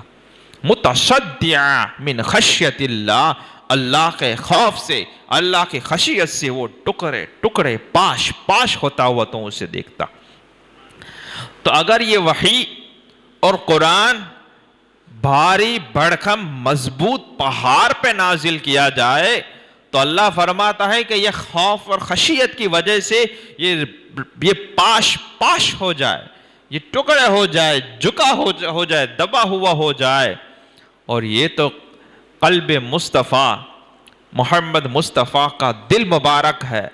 متصدعا من خشیت اللہ، اللہ کے خوف سے، اللہ کی خشیت سے وہ ٹکڑے ٹکڑے پاش پاش ہوتا ہوا تو اسے دیکھتا۔ تو اگر یہ وحی اور قرآن بھاری بھڑکم مضبوط پہاڑ پہ نازل کیا جائے تو اللہ فرماتا ہے کہ یہ خوف اور خشیت کی وجہ سے یہ پاش پاش ہو جائے، یہ ٹکڑے ہو جائے، جھکا ہو جائے، دبا ہوا ہو جائے۔ اور یہ تو قلب مصطفیٰ محمد مصطفیٰ کا دل مبارک ہے،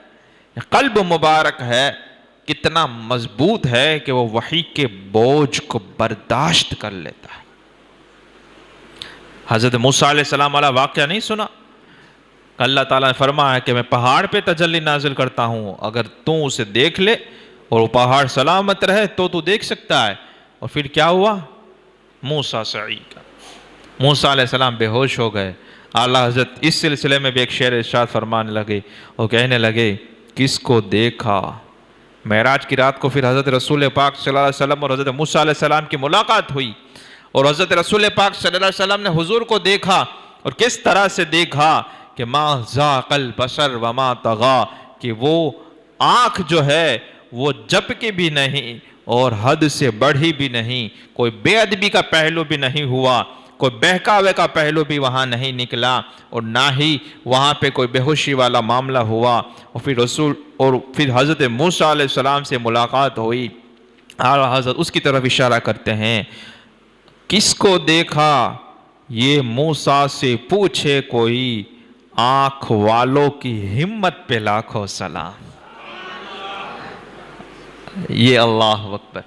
قلب مبارک ہے، کتنا مضبوط ہے کہ وہ وحی کے بوجھ کو برداشت کر لیتا ہے۔ حضرت موسیٰ علیہ السلام والا واقعہ نہیں سنا؟ کہ اللہ تعالیٰ نے فرمایا کہ میں پہاڑ پہ تجلی نازل کرتا ہوں، اگر تو اسے دیکھ لے اور وہ پہاڑ سلامت رہے تو دیکھ سکتا ہے۔ اور پھر کیا ہوا؟ موسیٰ صعیقہ، موسیٰ علیہ السلام بے ہوش ہو گئے۔ اعلیٰ حضرت اس سلسلے میں بھی ایک شعر ارشاد فرمانے لگے اور کہنے لگے، کس کو دیکھا؟ معراج کی رات کو پھر حضرت رسول پاک صلی اللہ علیہ وسلم اور حضرت موسیٰ علیہ السلام کی ملاقات ہوئی، اور حضرت رسول پاک صلی اللہ علیہ وسلم نے حضور کو دیکھا، اور کس طرح سے دیکھا کہ ما ذاق البصر وما طغى، کہ وہ آنکھ جو ہے وہ جھپکی بھی نہیں اور حد سے بڑھی بھی نہیں، کوئی بے ادبی کا پہلو بھی نہیں ہوا، کوئی بہکاوے کا پہلو بھی وہاں نہیں نکلا، اور نہ ہی وہاں پہ کوئی بے ہوشی والا معاملہ ہوا۔ اور پھر حضرت موسیٰ علیہ السلام سے ملاقات ہوئی۔ اعلیٰ حضرت اس کی طرف اشارہ کرتے ہیں، کس کو دیکھا؟ یہ موسیٰ سے پوچھے کوئی، آنکھ والوں کی ہمت پہ لاکھوں سلام۔ یہ اللہ اکبر.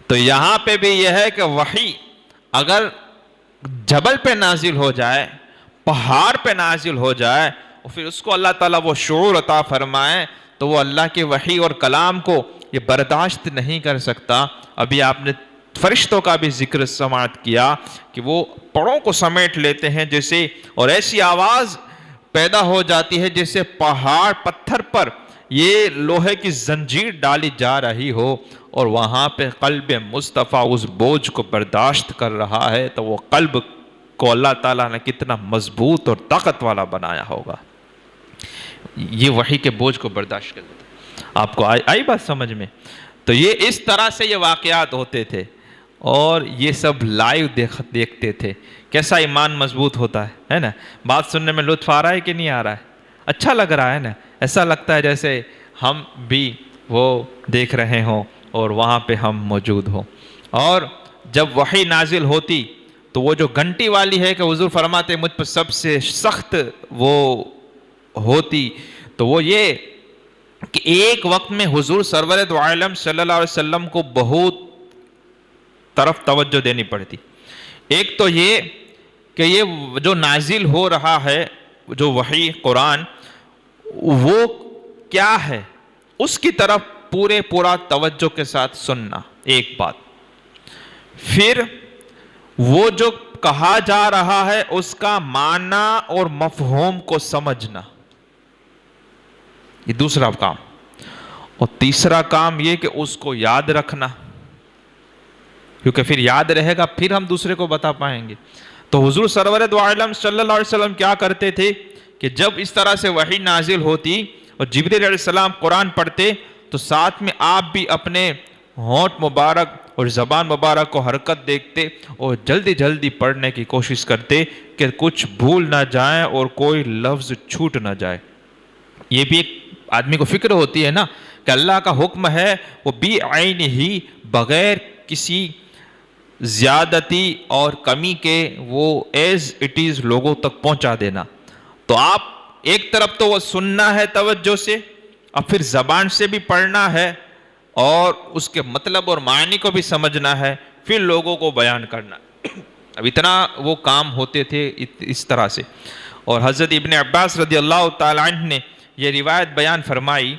تو یہاں پہ بھی یہ ہے کہ وحی اگر جبل پہ نازل ہو جائے، پہاڑ پہ نازل ہو جائے، اور پھر اس کو اللہ تعالیٰ وہ شعور عطا فرمائے، تو وہ اللہ کی وحی اور کلام کو یہ برداشت نہیں کر سکتا. ابھی آپ نے فرشتوں کا بھی ذکر سماعت کیا کہ وہ پڑوں کو سمیٹ لیتے ہیں جیسے، اور ایسی آواز پیدا ہو جاتی ہے جیسے پہاڑ پتھر پر یہ لوہے کی زنجیر ڈالی جا رہی ہو، اور وہاں پہ قلب مصطفیٰ اس بوجھ کو برداشت کر رہا ہے، تو وہ قلب کو اللہ تعالیٰ نے کتنا مضبوط اور طاقت والا بنایا ہوگا. یہ وحی کے بوجھ کو برداشت کر لیتا. آپ کو آئی بات سمجھ میں؟ تو یہ اس طرح سے یہ واقعات ہوتے تھے، اور یہ سب لائیو دیکھتے تھے. کیسا ایمان مضبوط ہوتا ہے نا؟ بات سننے میں لطف آ رہا ہے کہ نہیں آ رہا ہے؟ اچھا لگ رہا ہے نا؟ ایسا لگتا ہے جیسے ہم بھی وہ دیکھ رہے ہوں اور وہاں پہ ہم موجود ہوں. اور جب وحی نازل ہوتی تو وہ جو گھنٹی والی ہے کہ حضور فرماتے مجھ پر سب سے سخت وہ ہوتی، تو وہ یہ کہ ایک وقت میں حضور سرور دو عالم صلی اللہ علیہ وسلم کو بہت طرف توجہ دینی پڑتی. ایک تو یہ کہ یہ جو نازل ہو رہا ہے جو وحی قرآن، وہ کیا ہے اس کی طرف پورا توجہ کے ساتھ سننا، ایک بات. پھر وہ جو کہا جا رہا ہے اس کا معنی اور مفہوم کو سمجھنا، یہ دوسرا کام. اور تیسرا کام یہ کہ اس کو یاد رکھنا، کیونکہ پھر یاد رہے گا پھر ہم دوسرے کو بتا پائیں گے. تو حضور سرور دو عالم صلی اللہ علیہ وسلم کیا کرتے تھے کہ جب اس طرح سے وحی نازل ہوتی اور جبریل علیہ السلام قرآن پڑھتے تو ساتھ میں آپ بھی اپنے ہونٹ مبارک اور زبان مبارک کو حرکت دیکھتے اور جلدی جلدی پڑھنے کی کوشش کرتے کہ کچھ بھول نہ جائیں اور کوئی لفظ چھوٹ نہ جائے. یہ بھی ایک آدمی کو فکر ہوتی ہے نا کہ اللہ کا حکم ہے وہ بھی عین ہی بغیر کسی زیادتی اور کمی کے وہ ایز اٹ از لوگوں تک پہنچا دینا. تو آپ ایک طرف تو وہ سننا ہے توجہ سے، اور پھر زبان سے بھی پڑھنا ہے اور اس کے مطلب اور معنی کو بھی سمجھنا ہے، پھر لوگوں کو بیان کرنا. اب اتنا وہ کام ہوتے تھے اس طرح سے. اور حضرت ابن عباس رضی اللہ تعالیٰ عنہ نے یہ روایت بیان فرمائی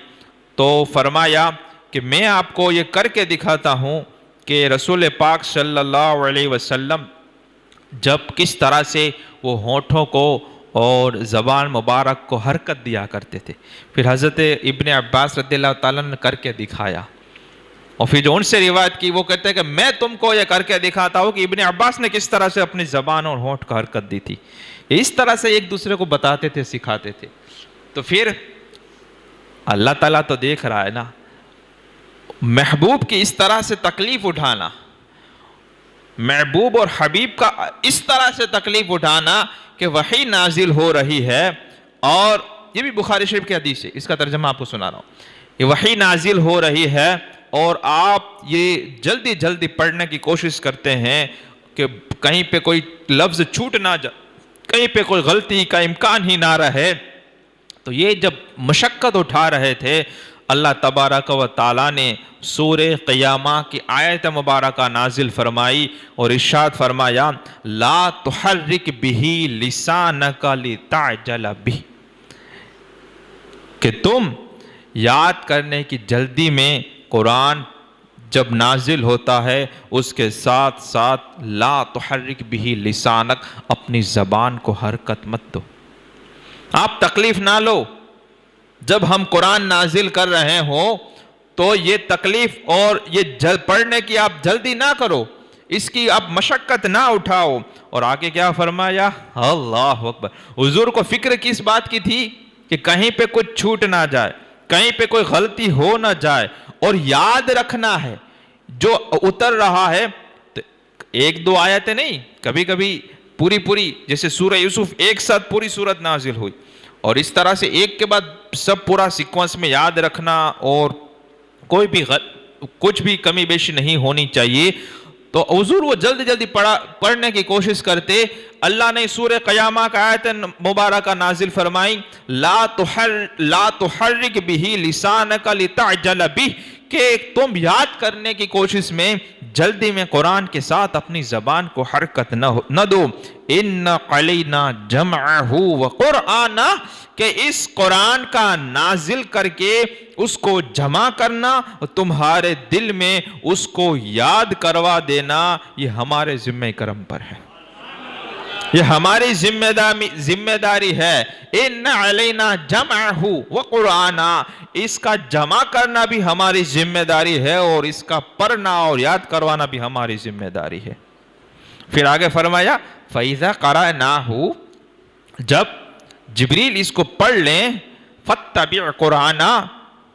تو فرمایا کہ میں آپ کو یہ کر کے دکھاتا ہوں کہ رسول پاک صلی اللہ علیہ وسلم جب کس طرح سے وہ ہونٹوں کو اور زبان مبارک کو حرکت دیا کرتے تھے. پھر حضرت ابن عباس رضی اللہ تعالیٰ نے کر کے دکھایا، اور پھر جو ان سے روایت کی وہ کہتے ہیں کہ میں تم کو یہ کر کے دکھاتا ہوں کہ ابن عباس نے کس طرح سے اپنی زبان اور ہونٹ کو حرکت دی تھی. اس طرح سے ایک دوسرے کو بتاتے تھے، سکھاتے تھے. تو پھر اللہ تعالیٰ تو دیکھ رہا ہے نا، محبوب کی اس طرح سے تکلیف اٹھانا، محبوب اور حبیب کا اس طرح سے تکلیف اٹھانا کہ وحی نازل ہو رہی ہے. اور یہ بھی بخاری شریف کی حدیث ہے، اس کا ترجمہ آپ کو سنا رہا ہوں. یہ وحی نازل ہو رہی ہے اور آپ یہ جلدی جلدی پڑھنے کی کوشش کرتے ہیں کہ کہیں پہ کوئی لفظ چھوٹ نہ جائے، کہیں پہ کوئی غلطی کا امکان ہی نہ رہے. تو یہ جب مشقت اٹھا رہے تھے، اللہ تبارک و تعالیٰ نے سورہ قیامہ کی آیت مبارکہ نازل فرمائی اور ارشاد فرمایا لا تحرک بہ لسانک لتعجل بہ، کہ تم یاد کرنے کی جلدی میں قرآن جب نازل ہوتا ہے اس کے ساتھ ساتھ لا تحرک بہ لسانک، اپنی زبان کو حرکت مت دو، آپ تکلیف نہ لو. جب ہم قرآن نازل کر رہے ہوں تو یہ تکلیف اور یہ پڑھنے کی آپ جلدی نہ کرو، اس کی آپ مشقت نہ اٹھاؤ. اور آگے کیا فرمایا؟ اللہ اکبر. حضور کو فکر کس بات کی تھی کہ کہیں پہ کچھ چھوٹ نہ جائے، کہیں پہ کوئی غلطی ہو نہ جائے، اور یاد رکھنا ہے جو اتر رہا ہے. ایک دو آیتیں نہیں، کبھی کبھی پوری جیسے سورہ یوسف ایک ساتھ پوری سورت نازل ہوئی، اور اس طرح سے ایک کے بعد سب پورا سیکوینس میں یاد رکھنا، اور کوئی بھی کچھ بھی کمی بیشی نہیں ہونی چاہیے. تو حضور وہ جلدی جلدی پڑھنے کی کوشش کرتے. اللہ نے سورہ قیامہ کا آیت مبارکہ نازل فرمائی لا تحرک بہ لسانک لتعجل بہ، کہ تم یاد کرنے کی کوشش میں جلدی میں قرآن کے ساتھ اپنی زبان کو حرکت نہ دو. ان علینا جمعہ وقرآنہ، کہ اس قرآن کا نازل کر کے اس کو جمع کرنا اور تمہارے دل میں اس کو یاد کروا دینا، یہ ہمارے ذمہ کرم پر ہے، یہ ہماری ذمہ داری ہے. ان علینا جمعہ وقرآنہ، اس کا جمع کرنا بھی ہماری ذمہ داری ہے اور اس کا پڑھنا اور یاد کروانا بھی ہماری ذمہ داری ہے. پھر آگے فرمایا فَإِذَا قَرَأْنَاهُ، جب جبریل اس کو پڑھ لیں، فَاتَّبِعْ قُرْآنَا،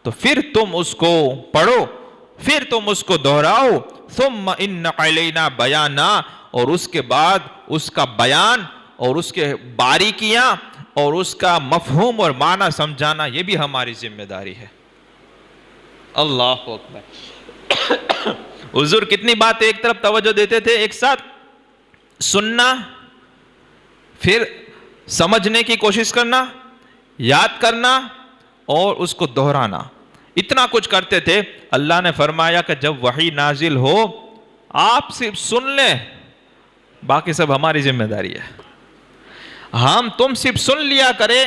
تو پھر تم اس کو پڑھو، پھر تم اس کو دہراؤ. ثُمَّ إِنَّ عَلَيْنَا بَيَانًا، اور اس کے بعد اس کا بیان اور اس کے باریکیاں اور اس کا مفہوم اور معنی سمجھانا، یہ بھی ہماری ذمہ داری ہے. اللہ اکبر. حضور کتنی باتیں ایک طرف توجہ دیتے تھے، ایک ساتھ سننا، پھر سمجھنے کی کوشش کرنا، یاد کرنا اور اس کو دہرانا، اتنا کچھ کرتے تھے. اللہ نے فرمایا کہ جب وحی نازل ہو آپ صرف سن لیں، باقی سب ہماری ذمہ داری ہے. ہم تم صرف سن لیا کرے،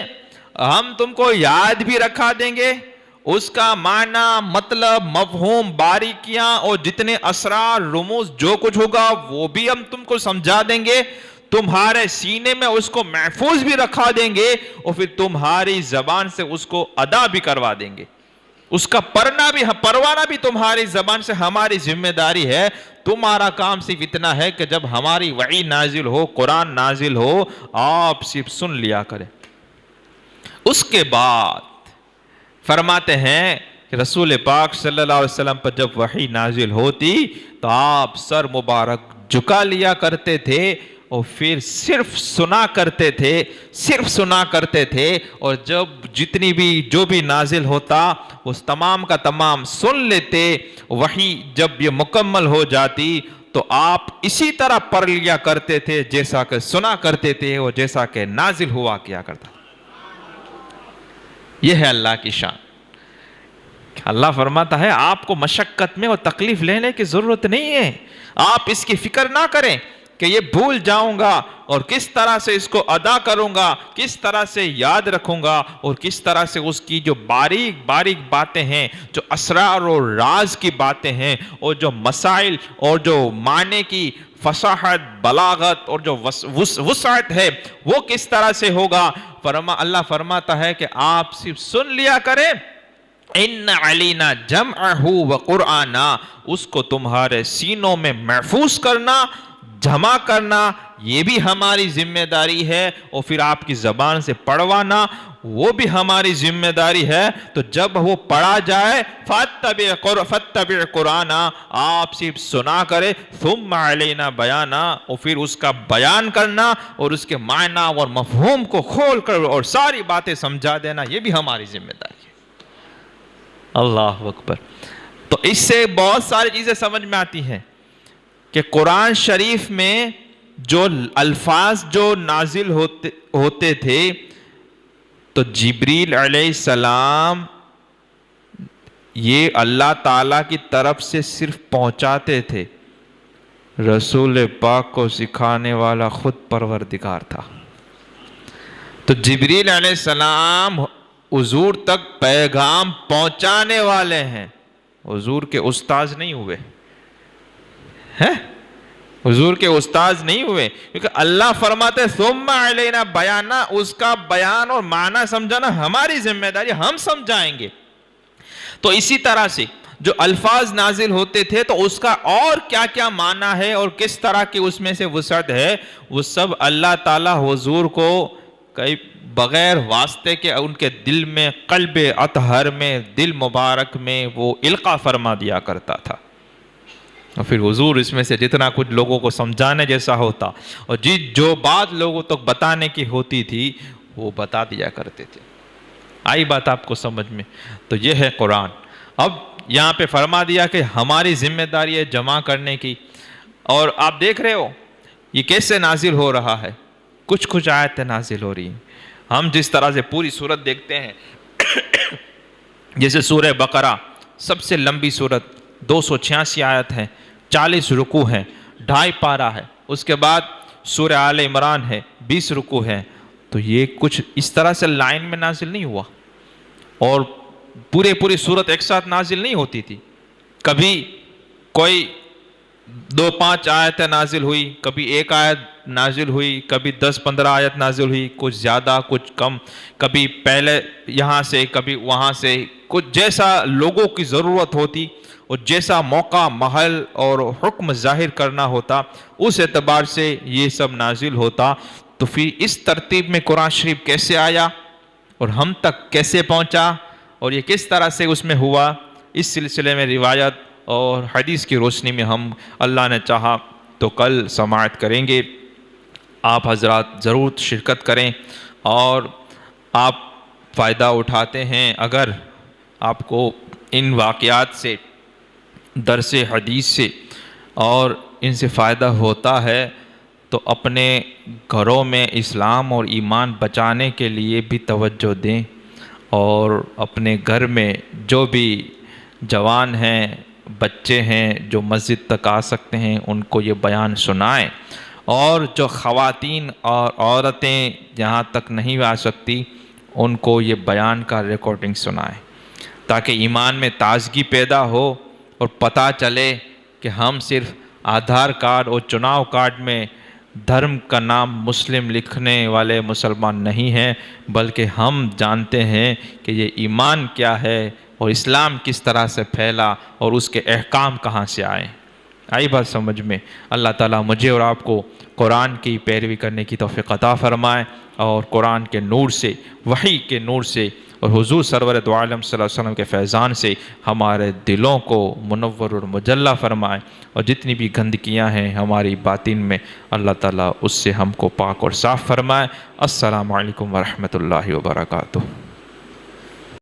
ہم تم کو یاد بھی رکھا دیں گے، اس کا معنی، مطلب، مفہوم، باریکیاں اور جتنے اسرار، رموز، جو کچھ ہوگا وہ بھی ہم تم کو سمجھا دیں گے، تمہارے سینے میں اس کو محفوظ بھی رکھا دیں گے اور پھر تمہاری زبان سے اس کو ادا بھی کروا دیں گے. اس کا پروانا بھی تمہاری زبان سے ہماری ذمہ داری ہے. تمہارا کام صرف اتنا ہے کہ جب ہماری وحی نازل ہو، قرآن نازل ہو، آپ صرف سن لیا کریں. اس کے بعد فرماتے ہیں کہ رسول پاک صلی اللہ علیہ وسلم پر جب وحی نازل ہوتی تو آپ سر مبارک جھکا لیا کرتے تھے اور پھر صرف سنا کرتے تھے اور جب جو بھی نازل ہوتا وہ تمام کا تمام سن لیتے. وحی جب یہ مکمل ہو جاتی تو آپ اسی طرح پڑھ لیا کرتے تھے جیسا کہ سنا کرتے تھے اور جیسا کہ نازل ہوا کیا کرتا. یہ ہے اللہ کی شان. اللہ فرماتا ہے آپ کو مشقت میں اور تکلیف لینے کی ضرورت نہیں ہے. آپ اس کی فکر نہ کریں کہ یہ بھول جاؤں گا اور کس طرح سے اس کو ادا کروں گا، کس طرح سے یاد رکھوں گا اور کس طرح سے اس کی جو باریک باریک باتیں ہیں، جو اسرار اور راز کی باتیں ہیں اور جو مسائل اور جو معنی کی فصاحت، بلاغت اور جو وسعت ہے وہ کس طرح سے ہوگا. اللہ فرماتا ہے کہ آپ صرف سن لیا کریں. ان علینا جمعہ وقرآنہ، اس کو تمہارے سینوں میں محفوظ کرنا، جمع کرنا، یہ بھی ہماری ذمہ داری ہے اور پھر آپ کی زبان سے پڑھوانا وہ بھی ہماری ذمہ داری ہے. تو جب وہ پڑھا جائے فاتبع قرآنہ، آپ صرف سنا کرے. ثم علینا بیانا، اور پھر اس کا بیان کرنا اور اس کے معنی اور مفہوم کو کھول کر اور ساری باتیں سمجھا دینا، یہ بھی ہماری ذمہ داری ہے. اللہ اکبر. تو اس سے بہت ساری چیزیں سمجھ میں آتی ہیں کہ قرآن شریف میں جو الفاظ جو نازل ہوتے تھے تو جبریل علیہ السلام یہ اللہ تعالیٰ کی طرف سے صرف پہنچاتے تھے. رسول پاک کو سکھانے والا خود پروردگار تھا. تو جبریل علیہ السلام حضور تک پیغام پہنچانے والے ہیں، حضور کے استاذ نہیں ہوئے ہیں، حضور کے استاذ نہیں ہوئے. کیونکہ اللہ فرماتے ثم علینا بیانا، اس کا بیان اور معنی سمجھانا ہماری ذمہ داری، ہم سمجھائیں گے. تو اسی طرح سے جو الفاظ نازل ہوتے تھے تو اس کا اور کیا کیا معنی ہے اور کس طرح کی اس میں سے وسعت ہے، وہ سب اللہ تعالی حضور کو بغیر واسطے کے ان کے دل میں، قلب اطہر میں، دل مبارک میں وہ القاء فرما دیا کرتا تھا. اور پھر حضور اس میں سے جتنا کچھ لوگوں کو سمجھانے جیسا ہوتا اور جو بات لوگوں تک بتانے کی ہوتی تھی وہ بتا دیا کرتے تھے. آئی بات آپ کو سمجھ میں؟ تو یہ ہے قرآن. اب یہاں پہ فرما دیا کہ ہماری ذمہ داری ہے جمع کرنے کی. اور آپ دیکھ رہے ہو یہ کیسے نازل ہو رہا ہے، کچھ آیتیں نازل ہو رہی ہیں. ہم جس طرح سے پوری سورت دیکھتے ہیں جیسے سورہ بقرہ سب سے لمبی صورت، 286 آیت ہیں، 40 رکوع ہیں، 2.5 پارہ ہے۔ اس کے بعد سورہ آل عمران ہے، 20 رکوع ہیں۔ تو یہ کچھ اس طرح سے لائن میں نازل نہیں ہوا، اور پوری صورت ایک ساتھ نازل نہیں ہوتی تھی۔ کبھی کوئی 2-5 آیتیں نازل ہوئی، کبھی 1 آیت نازل ہوئی، کبھی 10-15 آیت نازل ہوئی، کچھ زیادہ کچھ کم، کبھی پہلے یہاں سے کبھی وہاں سے، کچھ جیسا لوگوں کی ضرورت ہوتی اور جیسا موقع محل اور حکم ظاہر کرنا ہوتا اس اعتبار سے یہ سب نازل ہوتا۔ تو پھر اس ترتیب میں قرآن شریف کیسے آیا اور ہم تک کیسے پہنچا اور یہ کس طرح سے اس میں ہوا، اس سلسلے میں روایت اور حدیث کی روشنی میں ہم اللہ نے چاہا تو کل سماعت کریں گے۔ آپ حضرات ضرور شرکت کریں، اور آپ فائدہ اٹھاتے ہیں اگر آپ کو ان واقعات سے، درس حدیث سے اور ان سے فائدہ ہوتا ہے تو اپنے گھروں میں اسلام اور ایمان بچانے کے لیے بھی توجہ دیں، اور اپنے گھر میں جو بھی جوان ہیں، بچے ہیں جو مسجد تک آ سکتے ہیں ان کو یہ بیان سنائیں، اور جو خواتین اور عورتیں جہاں تک نہیں آ سکتی ان کو یہ بیان کا ریکارڈنگ سنائیں، تاکہ ایمان میں تازگی پیدا ہو اور پتہ چلے کہ ہم صرف آدھار کارڈ اور چناؤ کارڈ میں دھرم کا نام مسلم لکھنے والے مسلمان نہیں ہیں، بلکہ ہم جانتے ہیں کہ یہ ایمان کیا ہے اور اسلام کس طرح سے پھیلا اور اس کے احکام کہاں سے آئے۔ آئی بات سمجھ میں؟ اللہ تعالیٰ مجھے اور آپ کو قرآن کی پیروی کرنے کی توفیق عطا فرمائے، اور قرآن کے نور سے، وحی کے نور سے اور حضور سرور دو عالم صلی اللہ علیہ وسلم کے فیضان سے ہمارے دلوں کو منور اور مجلہ فرمائے، اور جتنی بھی گندگیاں ہیں ہماری باطن میں اللہ تعالیٰ اس سے ہم کو پاک اور صاف فرمائے۔ السلام علیکم ورحمۃ اللہ وبرکاتہ۔